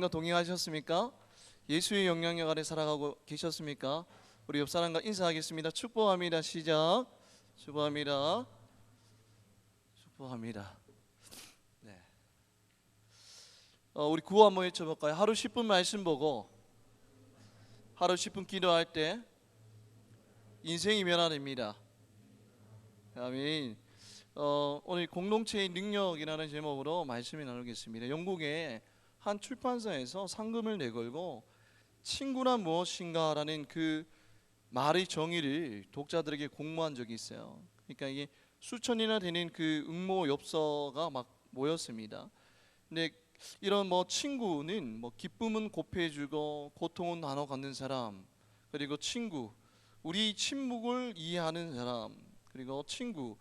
하나님과 동행하셨습니까? 예수의 영향력 아래 살아가고 계셨습니까? 우리 옆 사람과 인사하겠습니다. 축복합니다. 시작. 축복합니다. 축복합니다. 네. 우리 구호 한번 외쳐볼까요? 하루 10분 말씀 보고 하루 10분 기도할 때 인생이 변화됩니다. 아멘. 오늘 공동체의 능력이라는 제목으로 말씀을 나누겠습니다. 영국의 한 출판사에서 상금을 내걸고 친구란 무엇인가라는 그 말의 정의를 독자들에게 공모한 적이 있어요. 그러니까 이게 수천이나 되는 그 응모 엽서가 막 모였습니다. 근데 이런 친구는 기쁨은 곱해주고 고통은 나눠 갖는 사람, 그리고 친구, 우리 침묵을 이해하는 사람, 그리고 친구,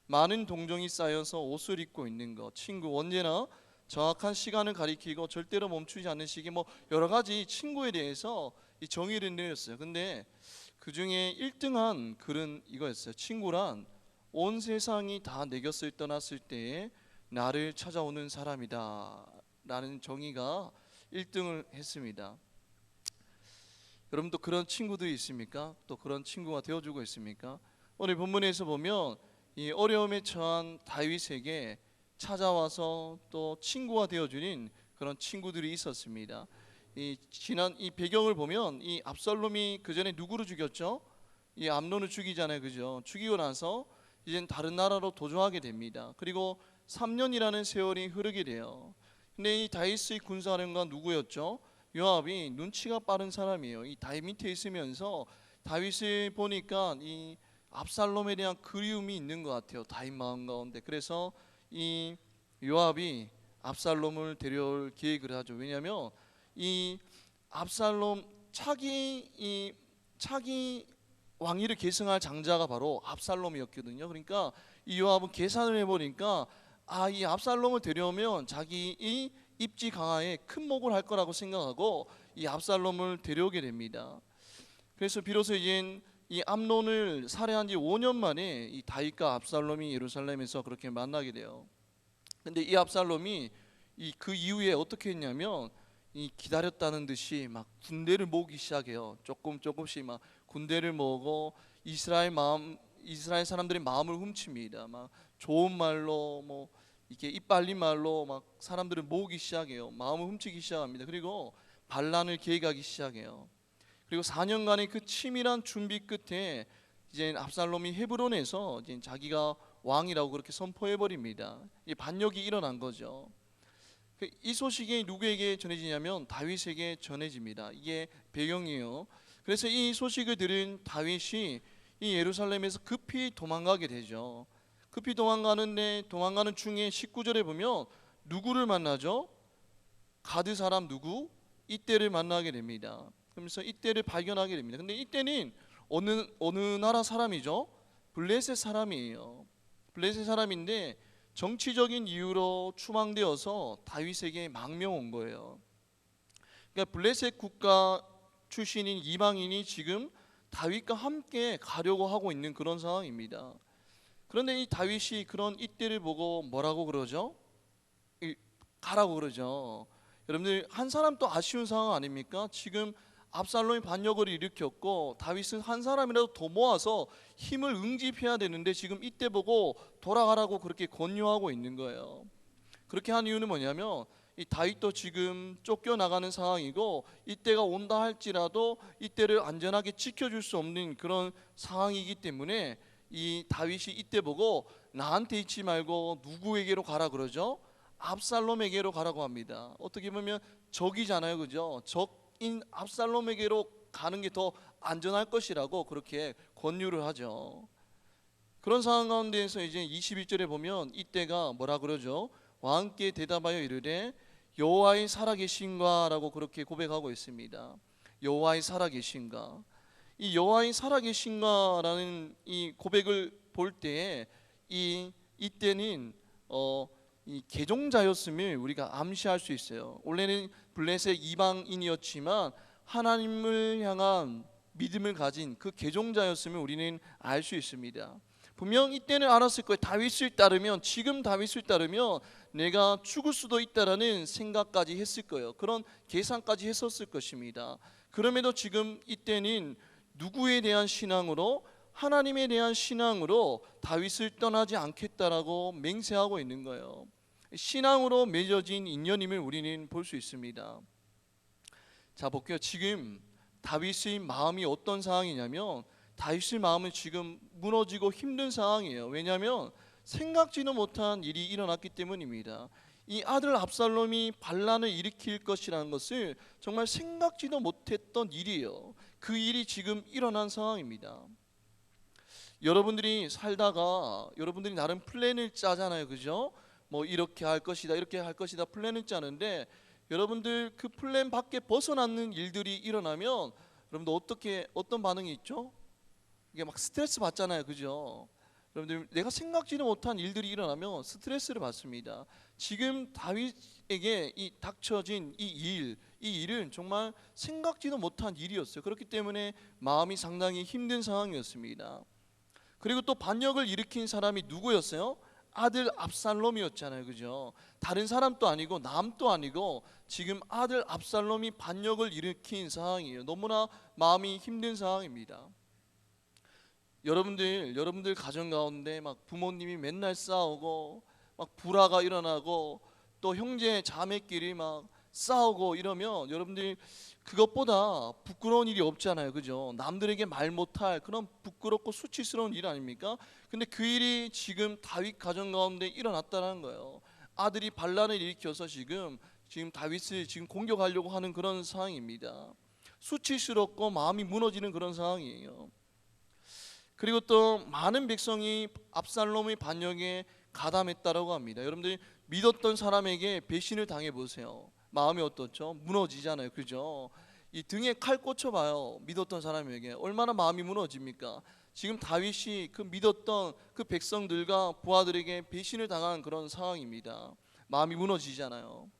많은 동정이 쌓여서 옷을 입고 있는 것, 친구, 언제나 정확한 시간을 가리키고 절대로 멈추지 않는 시기, 여러 가지 친구에 대해서 이 정의를 내렸어요. 근데 그 중에 1등한 글은 이거였어요. 친구란 온 세상이 다 내 곁을 떠났을 때에 나를 찾아오는 사람이다 라는 정의가 1등을 했습니다. 여러분도 그런 친구들이 있습니까? 또 그런 친구가 되어주고 있습니까? 오늘 본문에서 보면 이 어려움에 처한 다윗에게 찾아와서 또 친구가 되어주는 그런 친구들이 있었습니다. 이 배경을 보면 이 압살롬이 그 전에 누구를 죽였죠? 이 암논을 죽이잖아요, 그죠? 죽이고 나서 이젠 다른 나라로 도주하게 됩니다. 그리고 3년이라는 세월이 흐르게 돼요. 근데 이 다윗의 군사령관 누구였죠? 요압이 눈치가 빠른 사람이에요. 이 다윗 밑에 있으면서 다윗을 보니까 이 압살롬에 대한 그리움이 있는 것 같아요. 다윗 마음 가운데. 그래서 이 요압이 압살롬을 데려올 계획을 하죠. 왜냐하면 이 압살롬 차기 왕위를 계승할 장자가 바로 압살롬이었거든요. 그러니까 이 요압은 계산을 해보니까 이 압살롬을 데려오면 자기 이 입지 강화에 큰 목을 할 거라고 생각하고 이 압살롬을 데려오게 됩니다. 그래서 비로소 이제 이 암논을 살해한 지 5년 만에 이 다윗과 압살롬이 예루살렘에서 그렇게 만나게 돼요. 근데 이 압살롬이 그 이후에 어떻게 했냐면 이 기다렸다는 듯이 막 군대를 모으기 시작해요. 조금씩 막 군대를 모으고 이스라엘 사람들의 마음을 훔칩니다. 막 좋은 말로 이렇게 이빨린 말로 막 사람들을 모으기 시작해요. 마음을 훔치기 시작합니다. 그리고 반란을 계획하기 시작해요. 그리고 4년간의 그 치밀한 준비 끝에 이제 압살롬이 헤브론에서 이제 자기가 왕이라고 그렇게 선포해 버립니다. 반역이 일어난 거죠. 이 소식이 누구에게 전해지냐면 다윗에게 전해집니다. 이게 배경이에요. 그래서 이 소식을 들은 다윗이 이 예루살렘에서 급히 도망가게 되죠. 급히 도망가는 중에 19절에 보면 누구를 만나죠? 가드 사람 누구? 이때를 만나게 됩니다. 그러면서 이때를 발견하게 됩니다. 근데 이때는 어느 나라 사람이죠? 블레셋 사람이에요. 블레셋 사람인데 정치적인 이유로 추방되어서 다윗에게 망명 온 거예요. 그러니까 블레셋 국가 출신인 이방인이 지금 다윗과 함께 가려고 하고 있는 그런 상황입니다. 그런데 이 다윗이 그런 이때를 보고 뭐라고 그러죠? 가라고 그러죠. 여러분들 한 사람 또 아쉬운 상황 아닙니까? 지금 압살롬이 반역을 일으켰고 다윗은 한 사람이라도 더 모아서 힘을 응집해야 되는데 지금 이때 보고 돌아가라고 그렇게 권유하고 있는 거예요. 그렇게 한 이유는 뭐냐면 이 다윗도 지금 쫓겨나가는 상황이고 이때가 온다 할지라도 이때를 안전하게 지켜줄 수 없는 그런 상황이기 때문에 이 다윗이 이때 보고 나한테 있지 말고 누구에게로 가라 그러죠? 압살롬에게로 가라고 합니다. 어떻게 보면 적이잖아요, 그죠? 적인 압살롬에게로 가는 게 더 안전할 것이라고 그렇게 권유를 하죠. 그런 상황 가운데에서 이제 21절에 보면 이때가 뭐라 그러죠? 왕께 대답하여 이르되 여호와의 살아계신가라고 그렇게 고백하고 있습니다. 여호와의 살아계신가. 이 여호와의 살아계신가라는 이 고백을 볼 때에 이때는 이 개종자였음을 우리가 암시할 수 있어요. 원래는 블레셋 이방인이었지만 하나님을 향한 믿음을 가진 그 개종자였음을 우리는 알 수 있습니다. 분명 이때는 알았을 거예요. 다윗을 따르면, 지금 다윗을 따르면 내가 죽을 수도 있다라는 생각까지 했을 거예요. 그런 계산까지 했었을 것입니다. 그럼에도 지금 이때는 누구에 대한 신앙으로? 하나님에 대한 신앙으로 다윗을 떠나지 않겠다라고 맹세하고 있는 거예요. 신앙으로 맺어진 인연임을 우리는 볼 수 있습니다. 자, 볼게요. 지금 다윗의 마음이 어떤 상황이냐면, 다윗의 마음은 지금 무너지고 힘든 상황이에요. 왜냐하면 생각지도 못한 일이 일어났기 때문입니다. 이 아들 압살롬이 반란을 일으킬 것이라는 것을 정말 생각지도 못했던 일이에요. 그 일이 지금 일어난 상황입니다. 여러분들이 살다가 여러분들이 나름 플랜을 짜잖아요, 그죠? 뭐 이렇게 할 것이다, 이렇게 할 것이다 플랜을 짜는데, 여러분들 그 플랜 밖에 벗어나는 일들이 일어나면 여러분들 어떤 반응이 있죠? 이게 막 스트레스 받잖아요, 그죠? 여러분들 내가 생각지도 못한 일들이 일어나면 스트레스를 받습니다. 지금 다윗에게 이 닥쳐진 이 일은 정말 생각지도 못한 일이었어요. 그렇기 때문에 마음이 상당히 힘든 상황이었습니다. 그리고 또 반역을 일으킨 사람이 누구였어요? 아들 압살롬이었잖아요, 그죠? 다른 사람도 아니고 남도 아니고 지금 아들 압살롬이 반역을 일으킨 상황이에요. 너무나 마음이 힘든 상황입니다. 여러분들 가정 가운데 막 부모님이 맨날 싸우고 막 불화가 일어나고 또 형제 자매끼리 막 싸우고 이러면 여러분들 그것보다 부끄러운 일이 없잖아요, 그죠? 남들에게 말 못할 그런 부끄럽고 수치스러운 일 아닙니까? 근데 그 일이 지금 다윗 가정 가운데 일어났다는 거예요. 아들이 반란을 일으켜서 지금 다윗을 지금 공격하려고 하는 그런 상황입니다. 수치스럽고 마음이 무너지는 그런 상황이에요. 그리고 또 많은 백성이 압살롬의 반역에 가담했다라고 합니다. 여러분들이 믿었던 사람에게 배신을 당해 보세요. 마음이 어떻죠? 무너지잖아요, 그죠? 이 등에 칼 꽂혀봐요. 믿었던 사람에게 얼마나 마음이 무너집니까? 지금 다윗이 그 믿었던 그 백성들과 부하들에게 배신을 당한 그런 상황입니다. 마음이 무너지잖아요.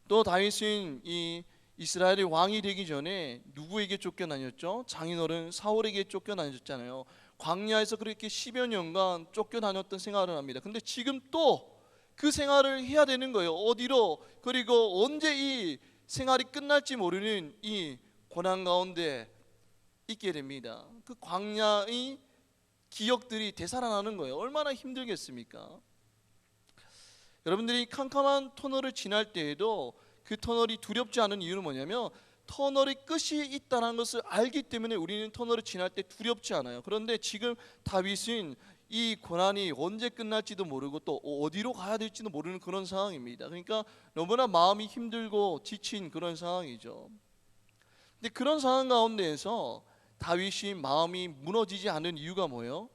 또 다윗은 이 이스라엘의 왕이 되기 전에 누구에게 쫓겨다녔죠? 장인어른 사울에게 쫓겨다녔잖아요. 광야에서 그렇게 10여 년간 쫓겨다녔던 생활을 합니다. 근데 지금 또 그 생활을 해야 되는 거예요. 어디로? 그리고 언제 이 생활이 끝날지 모르는 이 고난 가운데 있게 됩니다. 그 광야의 기억들이 되살아나는 거예요. 얼마나 힘들겠습니까? 여러분들이 캄캄한 터널을 지날 때에도 그 터널이 두렵지 않은 이유는 뭐냐면, 터널의 끝이 있다는 것을 알기 때문에 우리는 터널을 지날 때 두렵지 않아요. 그런데 지금 다윗은 이 고난이 언제 끝날지도 모르고 또 어디로 가야 될지도 모르는 그런 상황입니다. 그러니까 너무나 마음이 힘들고 지친 그런 상황이죠. 근데 그런 상황 가운데에서 다윗이 마음이 무너지지 않은 이유가 뭐예요?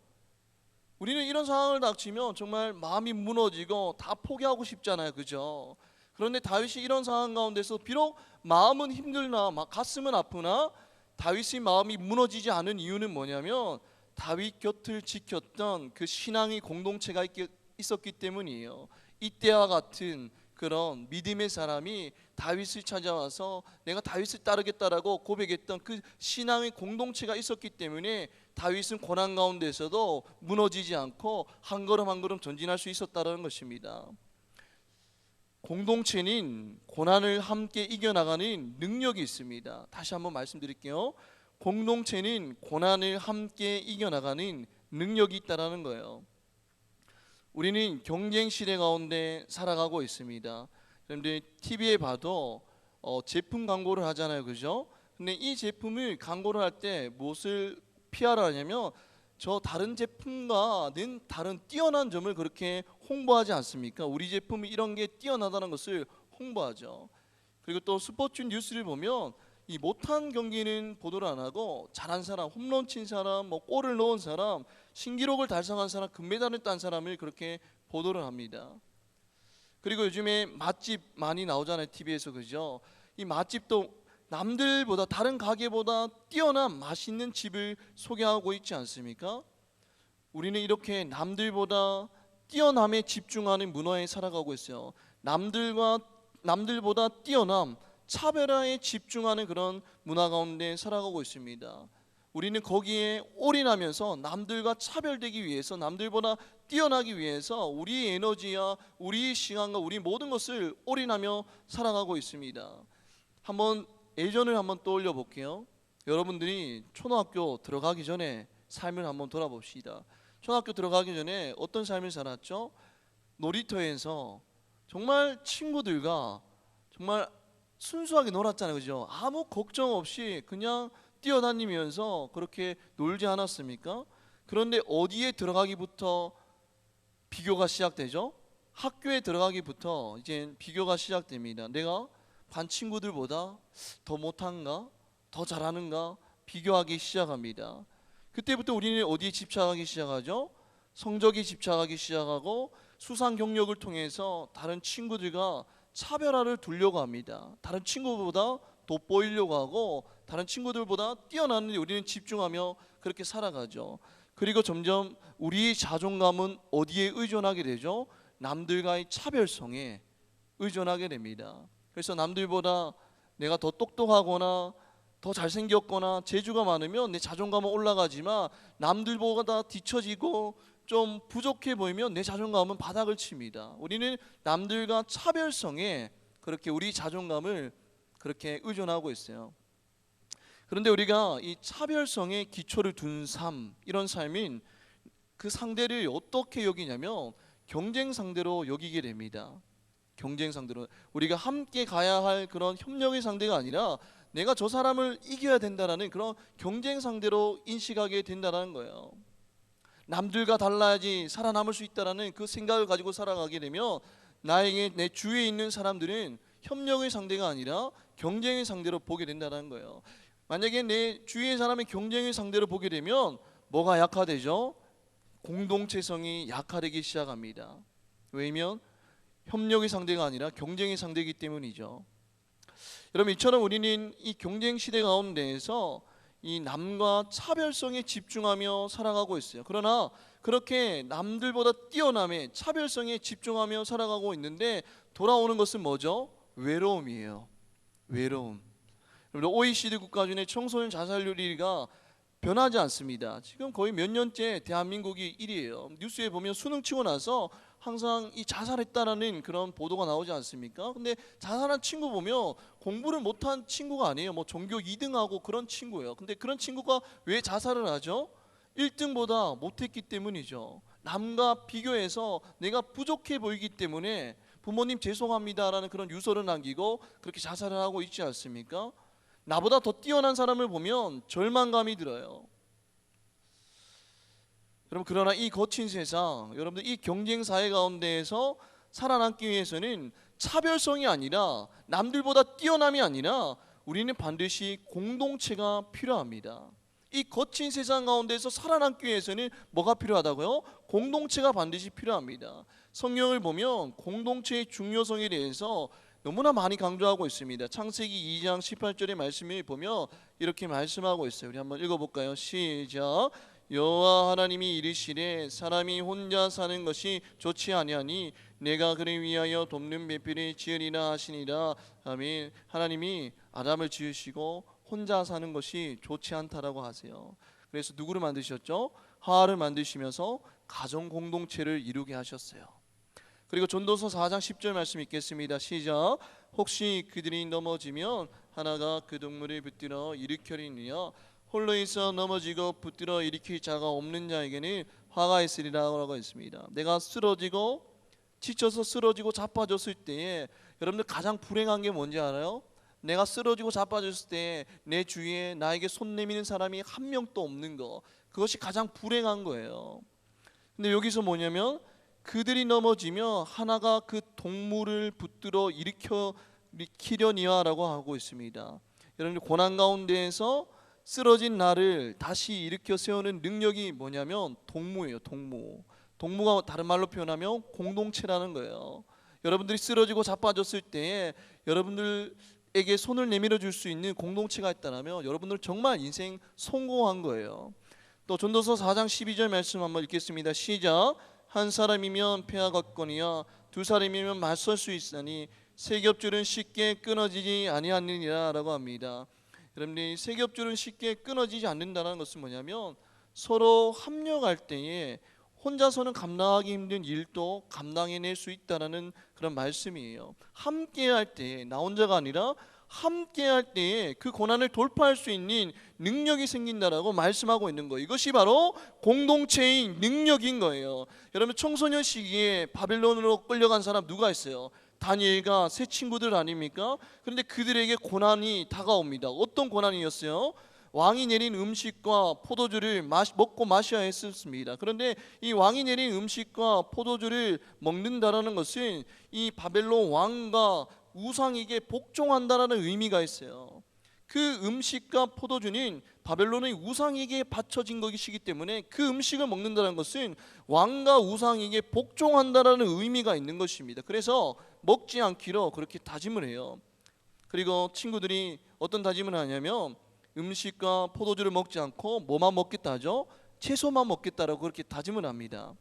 우리는 이런 상황을 닥치면 정말 마음이 무너지고 다 포기하고 싶잖아요, 그죠? 그런데 다윗이 이런 상황 가운데서 비록 마음은 힘들나 가슴은 아프나 다윗의 마음이 무너지지 않은 이유는 뭐냐면, 다윗 곁을 지켰던 그 신앙의 공동체가 있었기 때문이에요. 이때와 같은 그런 믿음의 사람이 다윗을 찾아와서 내가 다윗을 따르겠다라고 고백했던 그 신앙의 공동체가 있었기 때문에 다윗은 고난 가운데서도 무너지지 않고 한 걸음 한 걸음 전진할 수 있었다는 것입니다. 공동체는 고난을 함께 이겨나가는 능력이 있습니다. 다시 한번 말씀드릴게요. 공동체는 고난을 함께 이겨나가는 능력이 있다는 거예요. 우리는 경쟁 시대 가운데 살아가고 있습니다. 여러분들 TV에 봐도 제품 광고를 하잖아요, 그죠? 근데 이 제품을 광고를 할 때 무엇을 피하라 하냐면, 저 다른 제품과는 다른 뛰어난 점을 그렇게 홍보하지 않습니까? 우리 제품이 이런 게 뛰어나다는 것을 홍보하죠. 그리고 또 스포츠 뉴스를 보면 이 못한 경기는 보도를 안 하고 잘한 사람, 홈런 친 사람, 뭐 골을 넣은 사람, 신기록을 달성한 사람, 금메달을 딴 사람을 그렇게 보도를 합니다. 그리고 요즘에 맛집 많이 나오잖아요, TV에서, 그죠? 이 맛집도 남들보다, 다른 가게보다 뛰어난 맛있는 집을 소개하고 있지 않습니까? 우리는 이렇게 남들보다 뛰어남에 집중하는 문화에 살아가고 있어요. 남들보다 뛰어남, 차별화에 집중하는 그런 문화 가운데 살아가고 있습니다. 우리는 거기에 올인하면서 남들과 차별되기 위해서, 남들보다 뛰어나기 위해서 우리의 에너지와 우리의 시간과 우리 모든 것을 올인하며 살아가고 있습니다. 한번 예전을 한번 떠올려 볼게요. 여러분들이 초등학교 들어가기 전에 삶을 한번 돌아봅시다. 초등학교 들어가기 전에 어떤 삶을 살았죠? 놀이터에서 정말 친구들과 정말 순수하게 놀았잖아요. 그죠? 아무 걱정 없이 그냥 뛰어다니면서 그렇게 놀지 않았습니까? 그런데 어디에 들어가기부터 비교가 시작되죠? 학교에 들어가기부터 이제 비교가 시작됩니다. 내가 반 친구들보다 더 못한가? 더 잘하는가? 비교하기 시작합니다. 그때부터 우리는 어디에 집착하기 시작하죠? 성적에 집착하기 시작하고 수상 경력을 통해서 다른 친구들과 차별화를 두려고 합니다. 다른 친구보다 돋보이려고 하고 다른 친구들보다 뛰어나는데 우리는 집중하며 그렇게 살아가죠. 그리고 점점 우리의 자존감은 어디에 의존하게 되죠? 남들과의 차별성에 의존하게 됩니다. 그래서 남들보다 내가 더 똑똑하거나 더 잘생겼거나 재주가 많으면 내 자존감은 올라가지만 남들보다 뒤처지고 좀 부족해 보이면 내 자존감은 바닥을 칩니다. 우리는 남들과 차별성에 그렇게 우리 자존감을 그렇게 의존하고 있어요. 그런데 우리가 이 차별성에 기초를 둔 삶, 이런 삶인 그 상대를 어떻게 여기냐면 경쟁 상대로 여기게 됩니다. 경쟁 상대로 우리가 함께 가야 할 그런 협력의 상대가 아니라 내가 저 사람을 이겨야 된다라는 그런 경쟁 상대로 인식하게 된다는 거예요. 남들과 달라야지 살아남을 수 있다라는 그 생각을 가지고 살아가게 되면 나에게 내 주위에 있는 사람들은 협력의 상대가 아니라 경쟁의 상대로 보게 된다는 거예요. 만약에 내 주위의 사람이 경쟁의 상대로 보게 되면 뭐가 약화되죠? 공동체성이 약화되기 시작합니다. 왜냐면 협력의 상대가 아니라 경쟁의 상대이기 때문이죠. 여러분, 이처럼 우리는 이 경쟁 시대 가운데에서 이 남과 차별성에 집중하며 살아가고 있어요. 그러나 그렇게 남들보다 뛰어남에 차별성에 집중하며 살아가고 있는데 돌아오는 것은 뭐죠? 외로움이에요. 외로움. 여러분, OECD 국가 중에 청소년 자살률이가 변하지 않습니다. 지금 거의 몇 년째 대한민국이 1위예요. 뉴스에 보면 수능 치고 나서 항상 이 자살했다라는 그런 보도가 나오지 않습니까? 근데 자살한 친구 보면 공부를 못한 친구가 아니에요. 뭐 전교 2등하고 그런 친구예요. 근데 그런 친구가 왜 자살을 하죠? 1등보다 못했기 때문이죠. 남과 비교해서 내가 부족해 보이기 때문에 부모님 죄송합니다라는 그런 유서를 남기고 그렇게 자살을 하고 있지 않습니까? 나보다 더 뛰어난 사람을 보면 절망감이 들어요. 여러분, 그러나 이 거친 세상, 여러분들 이 경쟁 사회 가운데에서 살아남기 위해서는 차별성이 아니라 남들보다 뛰어남이 아니라 우리는 반드시 공동체가 필요합니다. 이 거친 세상 가운데서 살아남기 위해서는 뭐가 필요하다고요? 공동체가 반드시 필요합니다. 성경을 보면 공동체의 중요성에 대해서 너무나 많이 강조하고 있습니다. 창세기 2장 18절의 말씀을 보면 이렇게 말씀하고 있어요. 우리 한번 읽어볼까요? 시작. 여호와 하나님이 이르시되 사람이 혼자 사는 것이 좋지 아니하니 내가 그를 위하여 돕는 배필을 지으리라 하시니라. 아멘. 하나님이 아담을 지으시고 혼자 사는 것이 좋지 않다라고 하세요. 그래서 누구를 만드셨죠? 하와를 만드시면서 가정 공동체를 이루게 하셨어요. 그리고 전도서 4장 10절 말씀 읽겠습니다. 시작. 혹시 그들이 넘어지면 하나가 그 동물을 붙들어 일으켜리니와 홀로 있어 넘어지고 붙들어 일으킬 자가 없는 자에게는 화가 있으리라고 했습니다. 내가 쓰러지고 지쳐서 쓰러지고 자빠졌을 때에 여러분들 가장 불행한 게 뭔지 알아요? 내가 쓰러지고 자빠졌을 때 내 주위에 나에게 손 내미는 사람이 한 명도 없는 거, 그것이 가장 불행한 거예요. 근데 여기서 뭐냐면 그들이 넘어지며 하나가 그 동물을 붙들어 일으키려니와라고 하고 있습니다. 여러분들 고난 가운데에서 쓰러진 나를 다시 일으켜 세우는 능력이 뭐냐면 동무예요. 동무가 다른 말로 표현하면 공동체라는 거예요. 여러분들이 쓰러지고 자빠졌을 때 여러분들에게 손을 내밀어 줄 수 있는 공동체가 있다면 여러분들 정말 인생 성공한 거예요. 또 전도서 4장 12절 말씀 한번 읽겠습니다. 시작. 한 사람이면 패하가 없거니와 두 사람이면 맞설 수 있으니 세 겹줄은 쉽게 끊어지지 아니하느니라 라고 합니다. 여러분들이 세겹줄은 쉽게 끊어지지 않는다는 것은 뭐냐면 서로 합력할 때에 혼자서는 감당하기 힘든 일도 감당해낼 수 있다는 그런 말씀이에요. 함께할 때, 나 혼자가 아니라 함께할 때에 그 고난을 돌파할 수 있는 능력이 생긴다라고 말씀하고 있는 거예요. 이것이 바로 공동체의 능력인 거예요. 여러분, 청소년 시기에 바벨론으로 끌려간 사람 누가 있어요? 다니엘과 세 친구들 아닙니까? 그런데 그들에게 고난이 다가옵니다. 어떤 고난이었어요? 왕이 내린 음식과 포도주를 먹고 마셔야 했었습니다. 그런데 이 왕이 내린 음식과 포도주를 먹는다라는 것은 이 바벨론 왕과 우상에게 복종한다라는 의미가 있어요. 그 음식과 포도주는 바벨론의 우상에게 바쳐진 것이기 때문에 그 음식을 먹는다는 것은 왕과 우상에게 복종한다라는 의미가 있는 것입니다. 그래서 먹지 않기로 그렇게 다짐을 해요. 그리고 친구들이 어떤 다짐을 하냐면 음식과 포도주를 먹지 않고 뭐만 먹겠다 하죠? 채소만 먹겠다라고 그렇게 다짐을 합니다.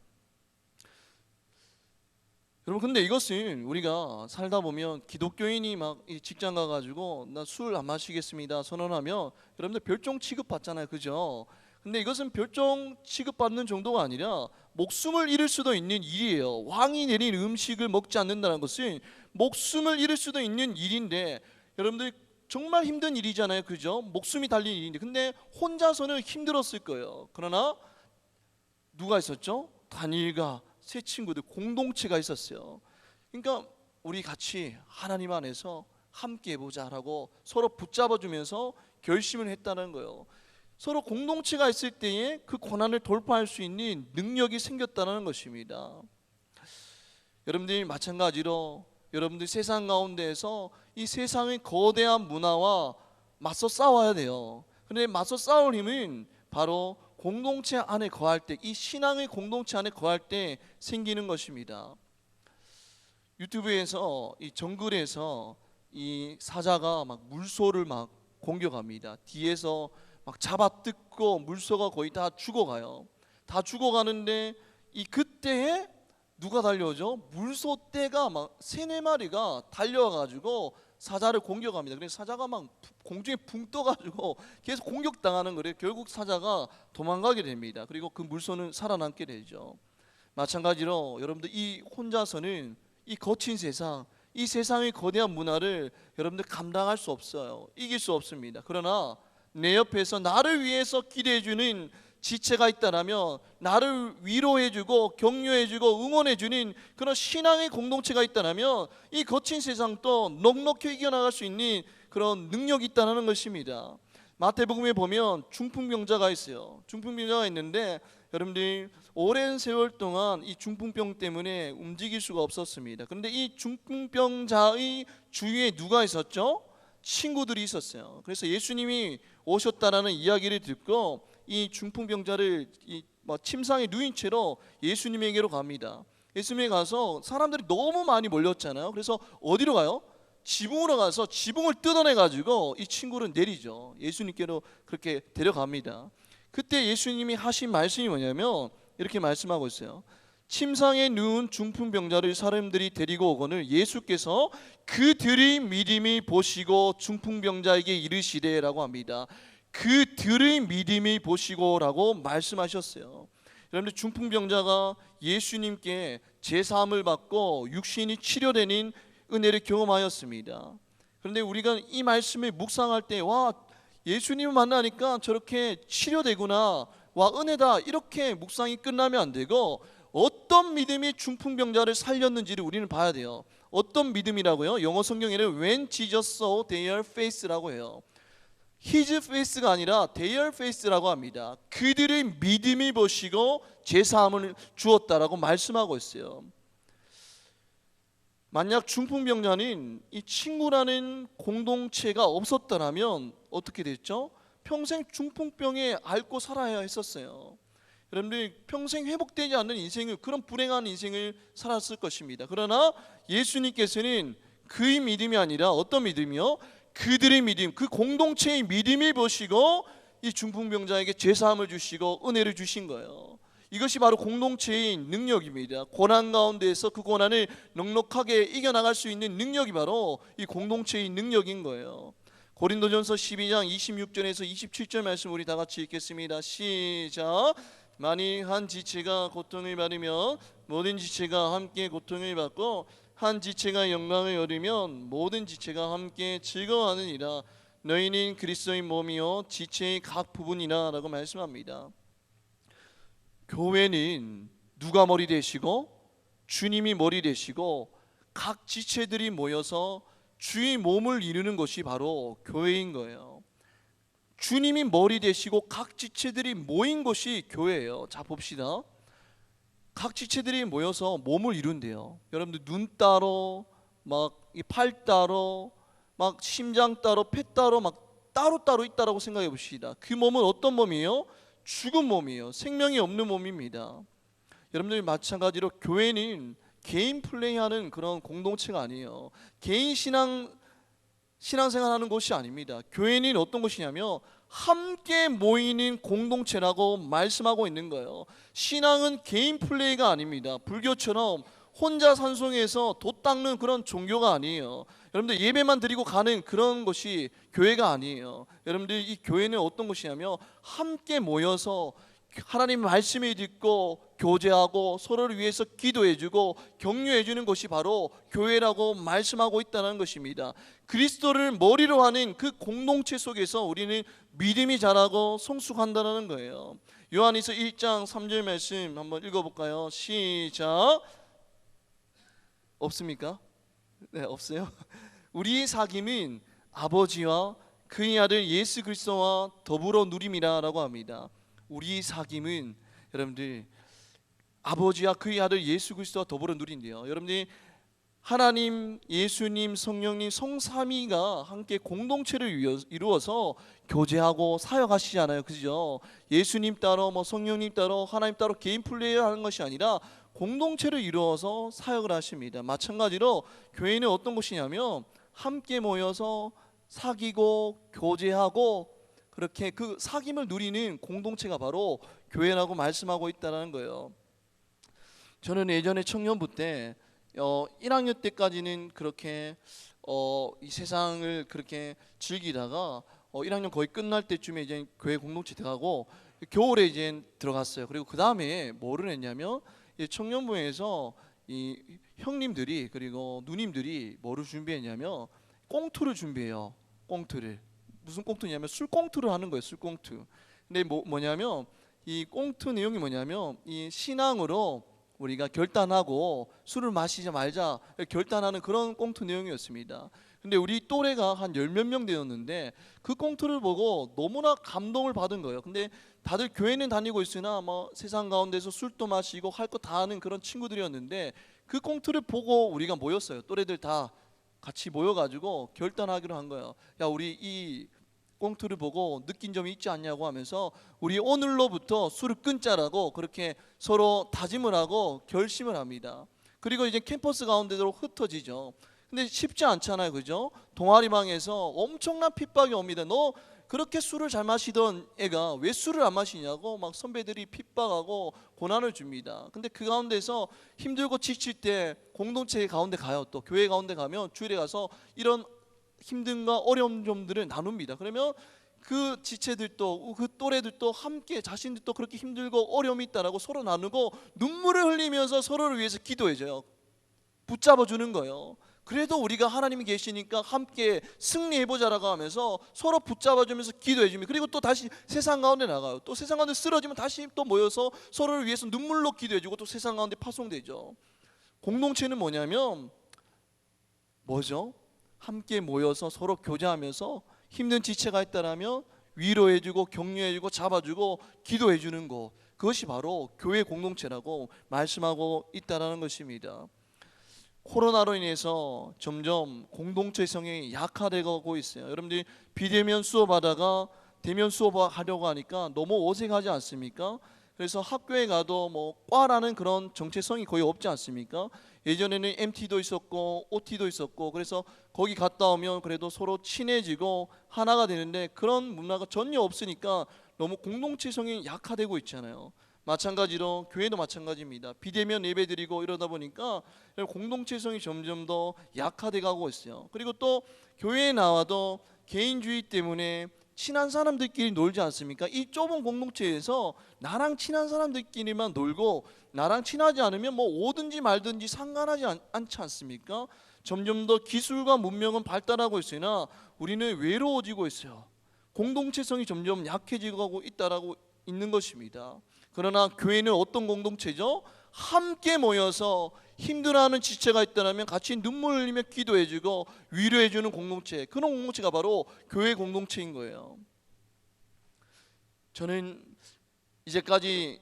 여러분, 근데 이것은 우리가 살다 보면 기독교인이 막 직장 가가지고 나 술 안 마시겠습니다 선언하면 여러분들 별종 취급받잖아요, 그죠? 근데 이것은 별종 취급받는 정도가 아니라 목숨을 잃을 수도 있는 일이에요. 왕이 내린 음식을 먹지 않는다는 것은 목숨을 잃을 수도 있는 일인데, 여러분들 정말 힘든 일이잖아요, 그죠? 목숨이 달린 일인데, 근데 혼자서는 힘들었을 거예요. 그러나 누가 있었죠? 다니엘과 세 친구들 공동체가 있었어요. 그러니까 우리 같이 하나님 안에서 함께 해보자라고 서로 붙잡아주면서 결심을 했다는 거예요. 서로 공동체가 있을 때에 그 고난을 돌파할 수 있는 능력이 생겼다는 것입니다. 여러분들이 마찬가지로 여러분들 세상 가운데에서 이 세상의 거대한 문화와 맞서 싸워야 돼요. 그런데 맞서 싸울 힘은 바로 공동체 안에 거할 때, 이 신앙의 공동체 안에 거할 때 생기는 것입니다. 유튜브에서 이 정글에서 이 사자가 막 물소를 막 공격합니다. 뒤에서 막 잡아뜯고 물소가 거의 다 죽어가요. 다 죽어가는데 이 그때에 누가 달려오죠? 물소떼가 막 세네 마리가 달려와가지고 사자를 공격합니다. 그래서 사자가 막 공중에 붕 떠가지고 계속 공격당하는 거래요. 결국 사자가 도망가게 됩니다. 그리고 그 물소는 살아남게 되죠. 마찬가지로 여러분들 이 혼자서는 이 거친 세상, 이 세상의 거대한 문화를 여러분들 감당할 수 없어요. 이길 수 없습니다. 그러나 내 옆에서 나를 위해서 기대해주는 지체가 있다라면, 나를 위로해주고 격려해주고 응원해주는 그런 신앙의 공동체가 있다라면 이 거친 세상도 넉넉히 이겨나갈 수 있는 그런 능력이 있다는 것입니다. 마태복음에 보면 중풍병자가 있어요. 중풍병자가 있는데 여러분들 오랜 세월 동안 이 중풍병 때문에 움직일 수가 없었습니다. 그런데 이 중풍병자의 주위에 누가 있었죠? 친구들이 있었어요. 그래서 예수님이 오셨다라는 이야기를 듣고 이 중풍병자를 침상에 누인 채로 예수님에게로 갑니다. 예수님에 가서 사람들이 너무 많이 몰렸잖아요. 그래서 어디로 가요? 지붕으로 가서 지붕을 뜯어내 가지고 이 친구를 내리죠. 예수님께로 그렇게 데려갑니다. 그때 예수님이 하신 말씀이 뭐냐면 이렇게 말씀하고 있어요. 침상에 누운 중풍병자를 사람들이 데리고 오거늘 예수께서 그들의 믿음이 보시고 중풍병자에게 이르시되라고 합니다. 그들의 믿음이 보시고라고 말씀하셨어요. 여러분들, 중풍병자가 예수님께 제사함을 받고 육신이 치료되는 은혜를 경험하였습니다. 그런데 우리가 이 말씀을 묵상할 때, 와, 예수님을 만나니까 저렇게 치료되구나, 와, 은혜다, 이렇게 묵상이 끝나면 안 되고 어떤 믿음이 중풍병자를 살렸는지를 우리는 봐야 돼요. 어떤 믿음이라고요? 영어 성경에는 When Jesus saw their face라고 해요. His face가 아니라 their face라고 합니다. 그들의 믿음이 보시고 제사함을 주었다라고 말씀하고 있어요. 만약 중풍병자는 이 친구라는 공동체가 없었더라면 어떻게 됐죠? 평생 중풍병에 앓고 살아야 했었어요. 여러분들, 평생 회복되지 않는 인생을, 그런 불행한 인생을 살았을 것입니다. 그러나 예수님께서는 그의 믿음이 아니라 어떤 믿음이요? 그들의 믿음, 그 공동체의 믿음을 보시고 이 중풍병자에게 제사함을 주시고 은혜를 주신 거예요. 이것이 바로 공동체의 능력입니다. 고난 가운데에서 그 고난을 넉넉하게 이겨나갈 수 있는 능력이 바로 이 공동체의 능력인 거예요. 고린도전서 12장 26절에서 27절 말씀 우리 다 같이 읽겠습니다. 시작. 만일 한 지체가 고통을 받으면 모든 지체가 함께 고통을 받고 한 지체가 영광을 얻으면 모든 지체가 함께 즐거워하느니라. 너희는 그리스도의 몸이요 지체의 각 부분이라 라고 말씀합니다. 교회는 누가 머리 되시고 주님이 머리 되시고 각 지체들이 모여서 주의 몸을 이루는 것이 바로 교회인 거예요. 주님이 머리 되시고 각 지체들이 모인 것이 교회예요. 자 봅시다. 각 지체들이 모여서 몸을 이룬대요. 여러분들 눈 따로 막 이 팔 따로 막 심장 따로 폐 따로 막 따로따로 있다라고 생각해 봅시다. 그 몸은 어떤 몸이에요? 죽은 몸이에요. 생명이 없는 몸입니다. 여러분들 마찬가지로 교회는 개인 플레이하는 그런 공동체가 아니에요. 개인 신앙생활하는 곳이 아닙니다. 교회는 어떤 곳이냐면 함께 모이는 공동체라고 말씀하고 있는 거예요. 신앙은 개인 플레이가 아닙니다. 불교처럼 혼자 산송해서 돛 닦는 그런 종교가 아니에요. 여러분들 예배만 드리고 가는 그런 것이 교회가 아니에요. 여러분들 이 교회는 어떤 곳이냐면 함께 모여서 하나님 말씀을 듣고 교제하고 서로를 위해서 기도해주고 격려해주는 것이 바로 교회라고 말씀하고 있다는 것입니다. 그리스도를 머리로 하는 그 공동체 속에서 우리는 믿음이 자라고 성숙한다는 거예요. 요한일서 1장 3절 말씀 한번 읽어볼까요? 시작. 없습니까? 네, 없어요. 우리의 사귐은 아버지와 그의 아들 예수 그리스도와 더불어 누림이라 라고 합니다. 우리 사귐은 여러분들 아버지와 그의 아들 예수 그리스도와 더불어 누린대요. 여러분들 하나님, 예수님, 성령님, 성삼위가 함께 공동체를 이루어서 교제하고 사역하시잖아요. 그죠? 예수님 따로 뭐 성령님 따로 하나님 따로 개인 플레이를 하는 것이 아니라 공동체를 이루어서 사역을 하십니다. 마찬가지로 교회는 어떤 곳이냐면 함께 모여서 사귀고 교제하고 그렇게 그 사귐을 누리는 공동체가 바로 교회라고 말씀하고 있다는 거예요. 저는 예전에 청년부 때 1학년 때까지는 그렇게 이 세상을 그렇게 즐기다가 1학년 거의 끝날 때쯤에 이제 교회 공동체 들어가고 겨울에 이제 들어갔어요. 그리고 그 다음에 뭐를 했냐면 청년부에서 이 형님들이 그리고 누님들이 뭐를 준비했냐면 꽁투를 준비해요. 꽁투를. 무슨 꽁투냐면 술꽁투를 하는 거예요. 술꽁투. 근데 뭐냐면 이 꽁투 내용이 뭐냐면 이 신앙으로 우리가 결단하고 술을 마시자 말자 결단하는 그런 꽁투 내용이었습니다. 근데 우리 또래가 한 10몇 명 되었는데 그 꽁투를 보고 너무나 감동을 받은 거예요. 근데 다들 교회는 다니고 있으나 뭐 세상 가운데서 술도 마시고 할 거 다 하는 그런 친구들이었는데 그 꽁투를 보고 우리가 모였어요. 또래들 다 같이 모여가지고 결단하기로 한 거예요. 야, 우리 이 꽁투를 보고 느낀 점이 있지 않냐고 하면서 우리 오늘로부터 술을 끊자라고 그렇게 서로 다짐을 하고 결심을 합니다. 그리고 이제 캠퍼스 가운데로 흩어지죠. 근데 쉽지 않잖아요. 그죠? 동아리방에서 엄청난 핍박이 옵니다. 너 그렇게 술을 잘 마시던 애가 왜 술을 안 마시냐고 막 선배들이 핍박하고 고난을 줍니다. 근데 그 가운데서 힘들고 지칠 때 공동체 가운데 가요. 또 교회 가운데 가면 주일에 가서 이런 힘듦과 어려운 점들을 나눕니다. 그러면 그 지체들도 그 또래들도 함께 자신들도 그렇게 힘들고 어려움이 있다라고 서로 나누고 눈물을 흘리면서 서로를 위해서 기도해줘요. 붙잡아주는 거예요. 그래도 우리가 하나님이 계시니까 함께 승리해보자라고 하면서 서로 붙잡아주면서 기도해줍니다. 그리고 또 다시 세상 가운데 나가요. 또 세상 가운데 쓰러지면 다시 또 모여서 서로를 위해서 눈물로 기도해주고 또 세상 가운데 파송되죠. 공동체는 뭐냐면 뭐죠? 함께 모여서 서로 교제하면서 힘든 지체가 있다라면 위로해주고 격려해주고 잡아주고 기도해주는 것, 그것이 바로 교회 공동체라고 말씀하고 있다는 것입니다. 코로나로 인해서 점점 공동체 성향이 약화되고 있어요. 여러분들이 비대면 수업하다가 대면 수업하려고 하니까 너무 어색하지 않습니까? 그래서 학교에 가도 뭐 과라는 그런 정체성이 거의 없지 않습니까? 예전에는 MT도 있었고 OT도 있었고 그래서 거기 갔다 오면 그래도 서로 친해지고 하나가 되는데 그런 문화가 전혀 없으니까 너무 공동체성이 약화되고 있잖아요. 마찬가지로 교회도 마찬가지입니다. 비대면 예배드리고 이러다 보니까 공동체성이 점점 더 약화돼 가고 있어요. 그리고 또 교회에 나와도 개인주의 때문에 친한 사람들끼리 놀지 않습니까? 이 좁은 공동체에서 나랑 친한 사람들끼리만 놀고 나랑 친하지 않으면 뭐 오든지 말든지 상관하지 않지 않습니까? 점점 더 기술과 문명은 발달하고 있으나 우리는 외로워지고 있어요. 공동체성이 점점 약해지고 있다라고 있는 것입니다. 그러나 교회는 어떤 공동체죠? 함께 모여서 힘들어하는 지체가 있다면 같이 눈물 흘리며 기도해주고 위로해주는 공동체, 그런 공동체가 바로 교회 공동체인 거예요. 저는 이제까지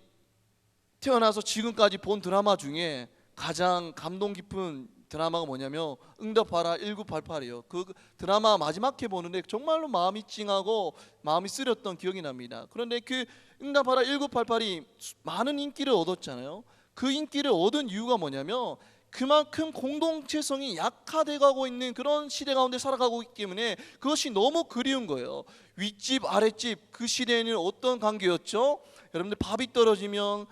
태어나서 지금까지 본 드라마 중에 가장 감동 깊은 드라마가 뭐냐면 응답하라 1988이에요. 그 드라마 마지막 회 보는데 정말로 마음이 찡하고 마음이 쓰렸던 기억이 납니다. 그런데 그 응답하라 1988이 많은 인기를 얻었잖아요. 그 인기를 얻은 이유가 뭐냐면 그만큼 공동체성이 약화돼 가고 있는 그런 시대 가운데 살아가고 있기 때문에 그것이 너무 그리운 거예요. 윗집 아랫집, 그 시대에는 어떤 관계였죠? 여러분들 밥이 떨어지면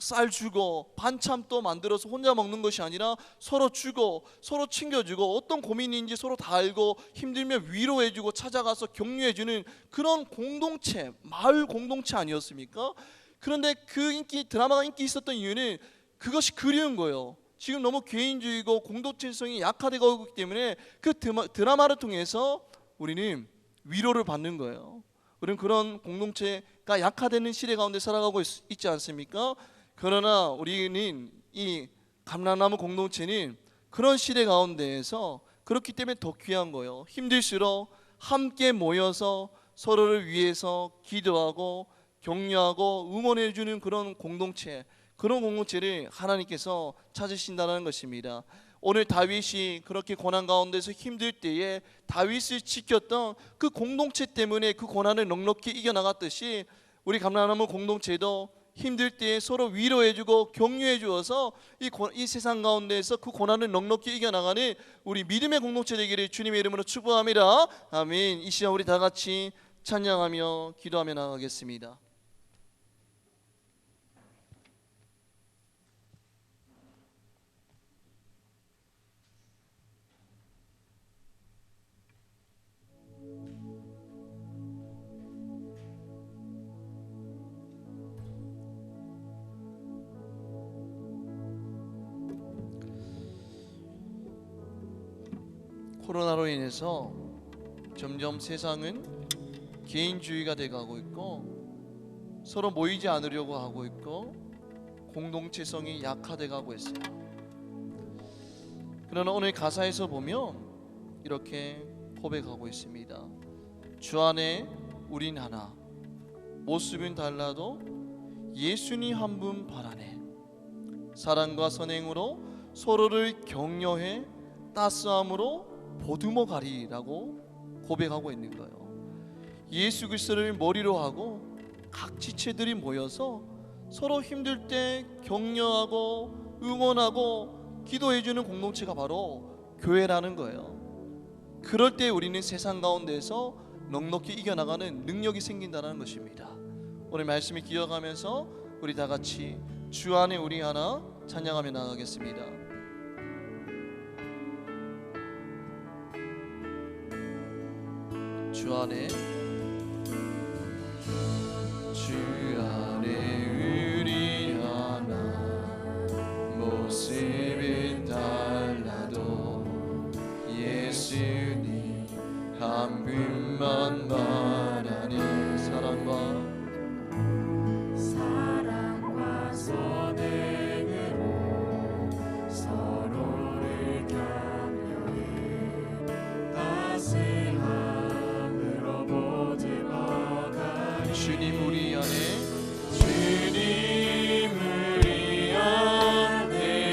쌀 주고 반찬 또 만들어서 혼자 먹는 것이 아니라 서로 주고 서로 챙겨주고 어떤 고민인지 서로 다 알고 힘들면 위로해주고 찾아가서 격려해주는 그런 공동체, 마을 공동체 아니었습니까? 그런데 그 드라마가 인기 있었던 이유는 그것이 그리운 거예요. 지금 너무 개인주의고 공동체성이 약화되고 있기 때문에 그 드라마를 통해서 우리는 위로를 받는 거예요. 우리는 그런 공동체가 약화되는 시대 가운데 살아가고 있지 않습니까? 그러나 우리는 이 감람나무 공동체는 그런 시대 가운데에서 그렇기 때문에 더 귀한 거예요. 힘들수록 함께 모여서 서로를 위해서 기도하고 격려하고 응원해주는 그런 공동체, 그런 공동체를 하나님께서 찾으신다는 것입니다. 오늘 다윗이 그렇게 고난 가운데서 힘들 때에 다윗을 지켰던 그 공동체 때문에 그 고난을 넉넉히 이겨나갔듯이 우리 감람나무 공동체도 힘들 때에 서로 위로해주고 격려해 주어서 이 세상 가운데에서 그 고난을 넉넉히 이겨나가는 우리 믿음의 공동체 되기를 주님의 이름으로 축복합니다. 아멘. 이 시간 우리 다 같이 찬양하며 기도하며 나가겠습니다. 코로나로 인해서 점점 세상은 개인주의가 돼가고 있고 서로 모이지 않으려고 하고 있고 공동체성이 약화돼가고 있어요. 그러나 오늘 가사에서 보면 이렇게 고백하고 있습니다. 주 안에 우린 하나, 모습은 달라도 예수님 한 분 바라네. 사랑과 선행으로 서로를 격려해 따스함으로 보듬어 가리라고 고백하고 있는 거예요. 예수 그리스도를 머리로 하고 각 지체들이 모여서 서로 힘들 때 격려하고 응원하고 기도해주는 공동체가 바로 교회라는 거예요. 그럴 때 우리는 세상 가운데서 넉넉히 이겨나가는 능력이 생긴다는 것입니다. 오늘 말씀을 기억하면서 우리 다 같이 주 안에 우리 하나 찬양하며 나가겠습니다. 주 안에 우리 하나, 모습은 달라도 예수님 한 분만 바라네. 사랑과 선행으로 서로를 격려해 따스함으로 보듬어 가리. 주님 우리 안에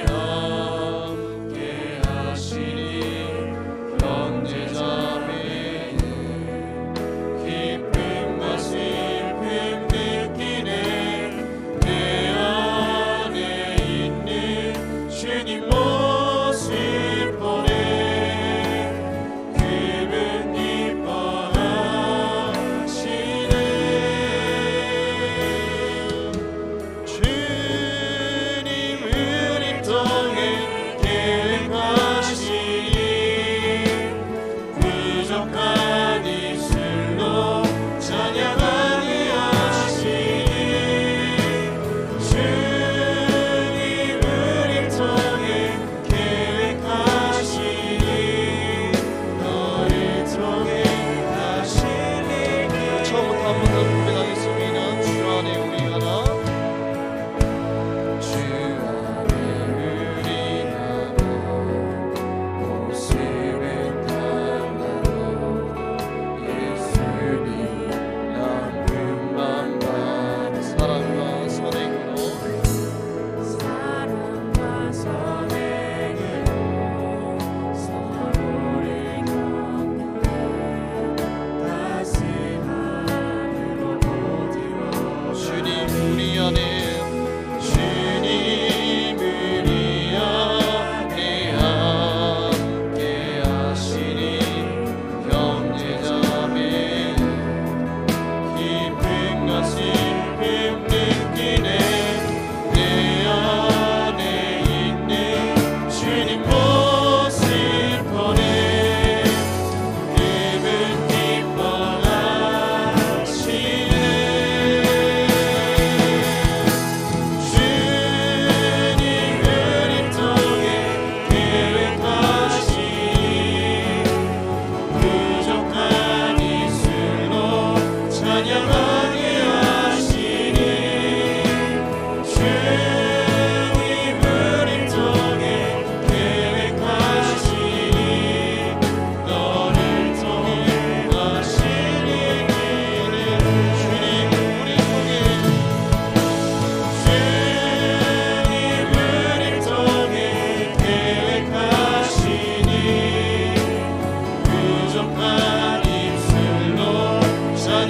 함께 하시니 형제자매의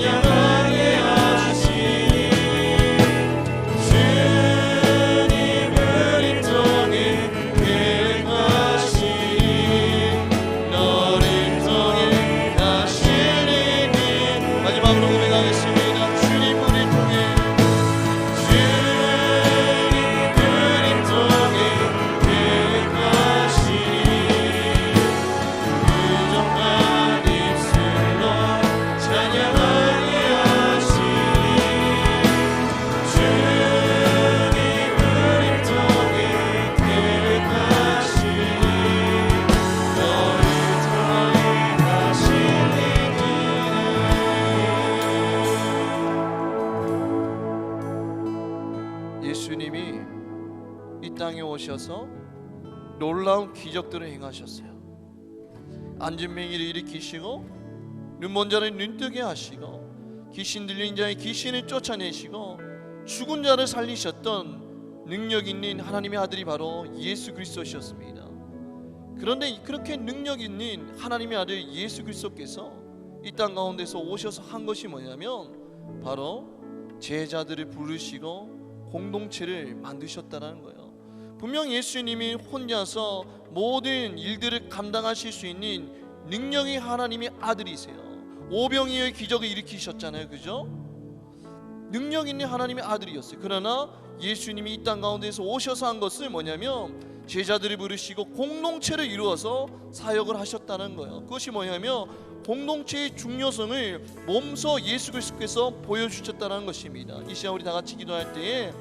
찬양하게 하시니 주님을 이 땅에 행하시니 너를 통해 하시리니 마지막으로 고백하겠습니다. 주님을 이 통해 예수님이 이 땅에 오셔서 놀라운 기적들을 행하셨어요. 앉은 맹이를 일으키시고 눈먼 자를 눈뜨게 하시고 귀신 들린 자의 귀신을 쫓아내시고 죽은 자를 살리셨던 능력 있는 하나님의 아들이 바로 예수 그리스도셨습니다. 그런데 그렇게 능력 있는 하나님의 아들 예수 그리스도께서 이 땅 가운데서 오셔서 한 것이 뭐냐면 바로 제자들을 부르시고 공동체를 만드셨다는 거예요. 분명 예수님이 혼자서 모든 일들을 감당하실 수 있는 능력이 하나님의 아들이세요. 오병이어의 기적을 일으키셨잖아요, 그죠? 능력 있는 하나님의 아들이었어요. 그러나 예수님이 이 땅 가운데서 오셔서 한 것은 뭐냐면 제자들을 부르시고 공동체를 이루어서 사역을 하셨다는 거예요. 그것이 뭐냐면 공동체의 중요성을 몸소 예수 그리스도께서 보여주셨다는 것입니다. 이 시간 우리 다 같이 기도할 때에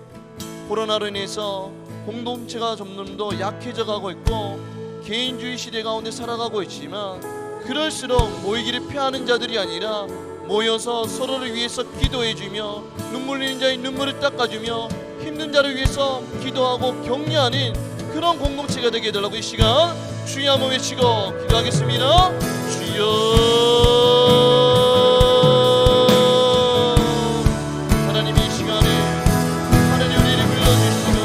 코로나로 인해서 공동체가 점점 더 약해져 가고 있고 개인주의 시대 가운데 살아가고 있지만 그럴수록 모이기를 피하는 자들이 아니라 모여서 서로를 위해서 기도해주며 눈물 흘리는 자의 눈물을 닦아주며 힘든 자를 위해서 기도하고 격려하는 그런 공동체가 되게 해달라고 이 시간 주여 한번 외치고 기도하겠습니다. 주여 하나님 이 시간에 하나님 우리를 불러주시고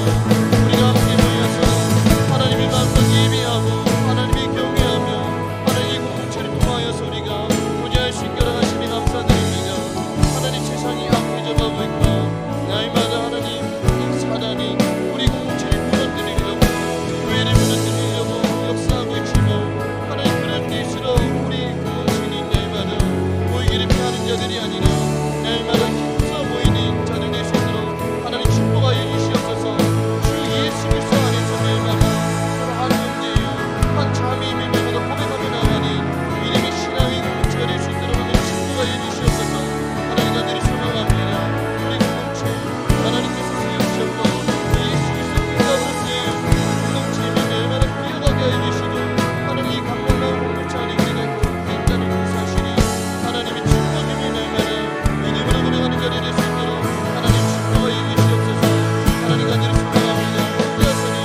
우리가 함께 모여서 하나님의 마음과 예배하고 하나님의 경외하며 하나님의 공동체를 통하여서 우리가 보좌할 수 있게 하시니 감사드립니다. 하나님 세상이 악해져 가고 있고 날마다 하나님 이 사단이 우리 공동체를 무너뜨리려고 교회를 무너뜨리려고 역사하고 있지만 하나님 그럴 때일수록 우리 공동체는 날마다 모이기를 피하는 자들이 아니라 날마다 힘써 모이는 자들 될 수 있도록 하나님 축복하여 주시옵소서. 주 예수 그리스도 안에서 날마다 서로 한 형제요 한 자매임을 매마다 고백하며 나가는 믿음의 신앙의 공동체가 될 수 있도록 하나님 축복하여 주시옵소서. 하나님 아들이 소망합니다. 우리 공동체 하나님께서 세우셨고 예수 그리스도 끝까지 세운 공동체임을 날마다 끌어가게 하여 주시고 하나님 이 강건한 공동체 안에 우리가 굉장히 사실이 하나님의 축복임을 날마다 믿음으로 걸어가는 자리 될 수 있도록 하나님 축복하여 주시옵소서. 하나님 아들이 소망합니다. 혼자서는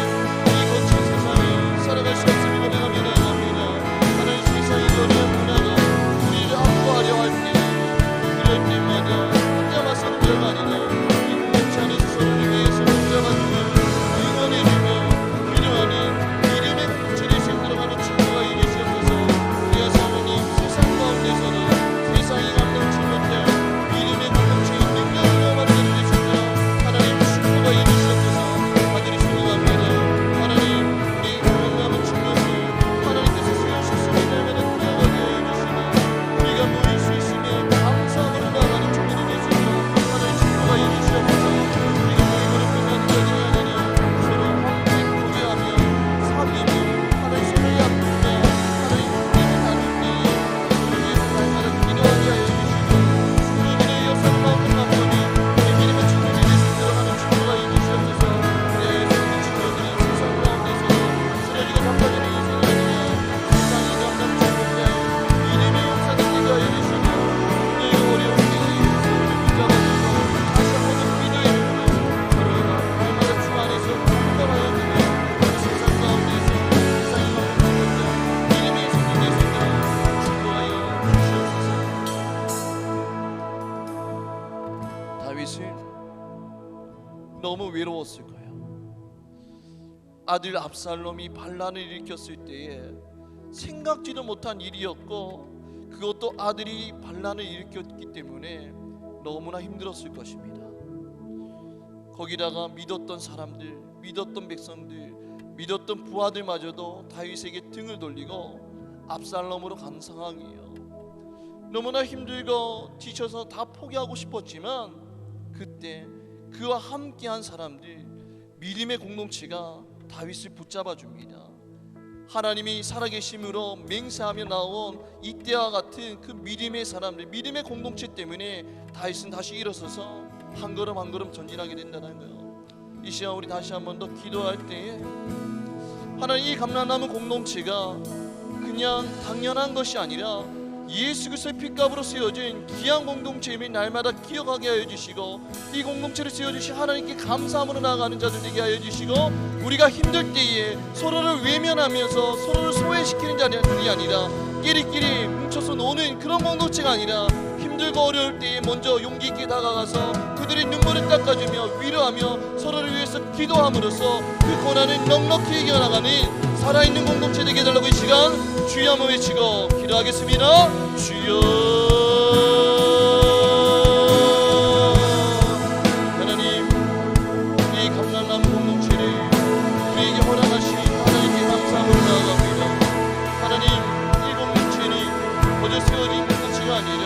이 거친 세상을 살아갈 수 없음을 고백하며 나아갑니다. 하나님 세상의 어려운 문화가 우리를 압도하려 할 때 그럴 때마다 혼자만 서는 자가 아니라 이 공동체 안에서 서로를 위해서 붙잡아주며 응원해주며 위로하는 믿음의 공동체 될 수 있도록 하는 축복하여 주시옵소서. 우리가 사모님 세상 가운데서는 세상이 감당치 못할 믿음의 공동체의 능력을 경험하는 자들 될 수 있도록 하나님 축복하여 주시옵소서. 아들이 소망합니다. 하나님 우리 용감한 측면을 하나님께서 세우셨으니 날마다 끌어가게 하여 주시고 우리가 모일 수 있으며 감사함으로 나아가는 종들이 될 수 있도록 하나님 축복하여 주시옵소서. 우리가 모이고를 끝나는 자들이 아니라 서로 함께 교제하며 사귀며 하나님 서로의 아픔과 하나님 우리를 나눌 때에 서로 위해서 날마다 기도하게 하여 주시고 주님의 여성 마음과 감동이 믿음의 친구들이 될 수 있도록 하는 축복하여 주시옵소서. 우리의 여성 친구들이 세상 가운데서 쓰러지고 바빠지는 인생이 아니라 세상이 감당치 못할 믿음의 용사들 되게 하여 주시고 우리의 어려운 때에 서로를 붙잡아주고 다시 한번 기도의 눈으로 서로가 날마다 주 안에서 공감하여 주며 세상 가운데서 세상이 바쁜 것들 믿음의 손이 될 수 있도록 축복하여 주시옵소서. 다윗은 너무 외로웠을 거예요. 아들 압살롬이 반란을 일으켰을 때에 생각지도 못한 일이었고 그것도 아들이 반란을 일으켰기 때문에 너무나 힘들었을 것입니다. 거기다가 믿었던 사람들, 믿었던 백성들, 믿었던 부하들마저도 다윗에게 등을 돌리고 압살롬으로 간 상황이에요. 너무나 힘들고 지쳐서 다 포기하고 싶었지만 그때 그와 함께한 사람들, 믿음의 공동체가 다윗을 붙잡아 줍니다. 하나님이 살아계심으로 맹세하며 나온 이때와 같은 그 믿음의 사람들, 믿음의 공동체 때문에 다윗은 다시 일어서서 한 걸음 한 걸음 전진하게 된다는 거예요. 이 시간 우리 다시 한 번 더 기도할 때에 하나님, 이 감람나무 공동체가 그냥 당연한 것이 아니라 예수 그리스도의 핏값으로 세워진 귀한 공동체임을 날마다 기억하게 하여 주시고, 이 공동체를 세워주신 하나님께 감사함으로 나아가는 자들 되게 하여 주시고, 우리가 힘들 때에 서로를 외면하면서 서로를 소외시키는 자들이 아니라 끼리끼리 뭉쳐서 노는 그런 공동체가 아니라 힘들고 어려울 때에 먼저 용기 있게 다가가서 그들의 눈물을 닦아주며 위로하며 서로를 위해서 기도함으로써 그 고난을 넉넉히 이겨나가는 살아있는 공동체 되게 해달라고 이 시간 주여 한번 외치고 기도하겠습니다. 주여, 하나님, 이 감람나무 공동체를 우리에게 허락하신 하나님께 감사함을 나아갑니다. 하나님, 이 공동체는 거저 세워진 공동체가 아니라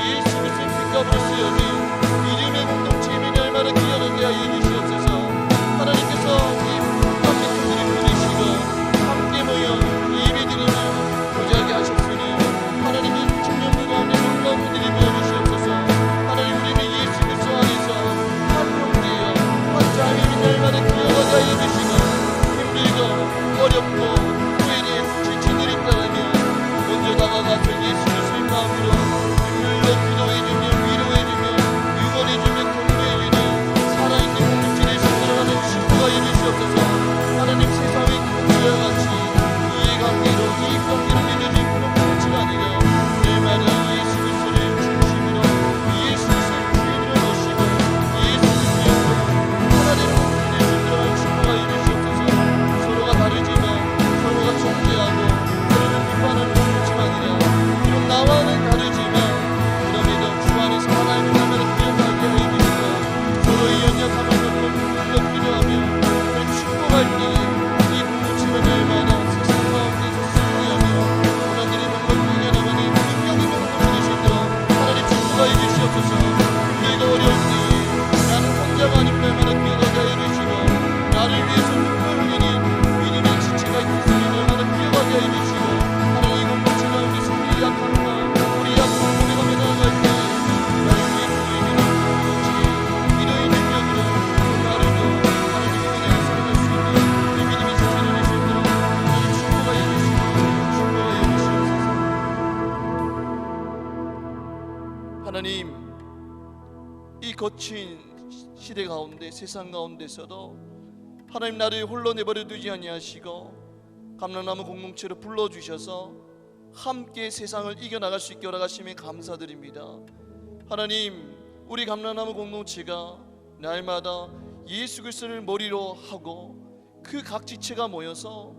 예수 그리스도의 핏값으로 세워진 믿음의 공동체임을 날마다 기억하게 하여 주시옵소서. 하나님께서 이 북한 백성들을 부르시고 함께 모여 예배드리며 교제하게 하셨으니 하나님이 청년부 가운데 놀라운 분들이 모여주시옵소서. 하나님, 우리는 예수 그리스도 안에서 한 형제여 한 자매임을 날마다 기억하게 하여 주시고, 힘들고 어렵고 후회된 지친 일이 있다면 먼저 다가가서 예수 그리스도의 마음으로 눈물로 기도해주며 위로해주며 응원해주며 격려해주는 살아있는 공동체를 만들어가는 친구가 이루시옵소서. 하나님, 세상의 공동체와 같이 이해관계로 이익관계로 맺어진 그런 공동체가 아니라 날마다 예수 그리스도를 중심으로 예수 그리스도를 주인으로 모시고 예수 그리스도의 하나님의 공동체를 만들어가는 친구가 이루시옵소서. 서로가 다르지만 서로가 존재하고 서로를 비판하는 공동체가 아니라 비록 나와는 다르지만 그럼에도 주 안에서 하나님을 날마다 기억하게 하여 주시고, 서로의 연약함을 너무 기도하며 축복할 때에 이 공동체가 날마다 세상 가운데서 승리하며 고난들이 넉넉히 이겨나가는 능력 있는 공동체 될 수 있도록 하나님 축복하여 주시옵소서. 우리가 어려울 때에 나는 혼자가 아닌 날마다 기억하게 하여 주시고, 나를 위해서 눈물 흘리는 믿음의 지체가 있으니 날마다 기억하게 하여 주시고, 하나님, 이 공동체 가운데서 우리 약함과 우리 약함을 고백하며 나아갈 때에 나를 위해 보이는 공동체의 기도의 능력으로 나를도 하나님의 은혜를 살아갈 수 있는 이 믿음의 지체를 낼 수 있도록 하나님 축복하여 주시고 축복하여 주시옵소서. 하나님, 이 거친 시대 가운데 세상 가운데서도 하나님, 나를 홀로 내버려 두지 아니하시고 감람나무 공동체로 불러주셔서 함께 세상을 이겨나갈 수 있게 허락하심에 감사드립니다. 하나님, 우리 감람나무 공동체가 날마다 예수 그리스도를 머리로 하고 그 각 지체가 모여서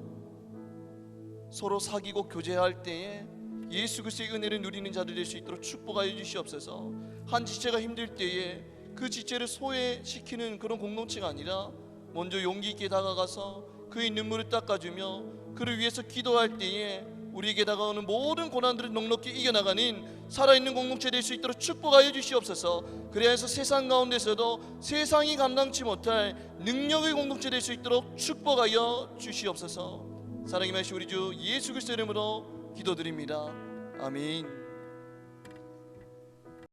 서로 사귀고 교제할 때에 예수 그리스도의 은혜를 누리는 자들 될 수 있도록 축복하여 주시옵소서. 한 지체가 힘들 때에 그 지체를 소외시키는 그런 공동체가 아니라 먼저 용기 있게 다가가서 그의 눈물을 닦아주며 그를 위해서 기도할 때에 우리에게 다가오는 모든 고난들을 넉넉히 이겨나가는 살아있는 공동체 될 수 있도록 축복하여 주시옵소서. 그래야 해서 세상 가운데서도 세상이 감당치 못할 능력의 공동체 될 수 있도록 축복하여 주시옵소서. 사랑의 말씀 우리 주 예수 그리스도 이름으로 기도드립니다. 아멘.